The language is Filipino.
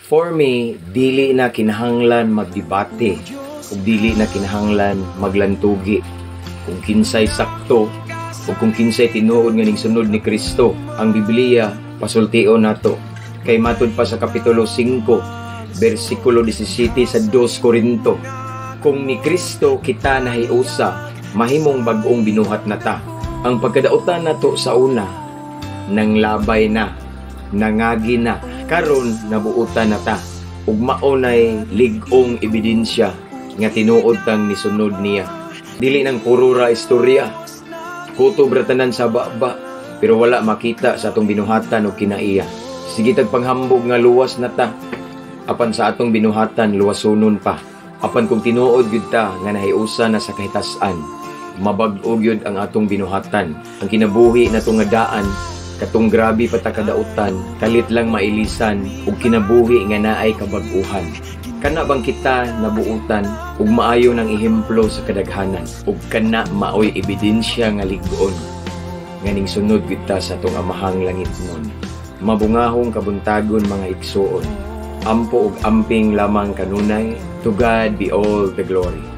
For me, dili na kinahanglan magdebate ug dili na kinahanglan maglantugi kung kinsay sakto o kung kinsay tinuod nga ning sunod ni Kristo. Ang Biblia pasultion nato kay matud pa sa kapitulo 5 bersikulo 17 sa 2 Korinto, kung ni Kristo kita nahiusa, mahimong bag-ong binuhat na ta. Ang pagkadautan nato sa una nang labay na, nangagi na, karon nabuutan na ta ug maunay lig-ong ebidensya nga tinuod tang nisunod niya. Dili nang puro ra istorya, kutob ra tanan sa baba, pero wala makita sa atong binuhatan o kinaiya. Sige tagpanghambog nga luwas na ta, apan sa atong binuhatan luwasonon pa. Apan kung tinuod gyud ta nga nahiusa na sa kahitasan, mabag-o gyud ang atong binuhatan. Ang kinabuhi nato nga daan katong grabe patakadautan, kalit lang mailisan ug kinabuhi nga naay kabag-uhan. Kana bang kita nabuutan ug maayo ng ehemplo sa kadaghanan ug kana maoy ebidensya nga lig-on nga ning sunod gyud ta sa atong amahang langitnon. Mabungahong kabuntagon mga igsuon, ampo ug amping lamang kanunay. To God be all the glory.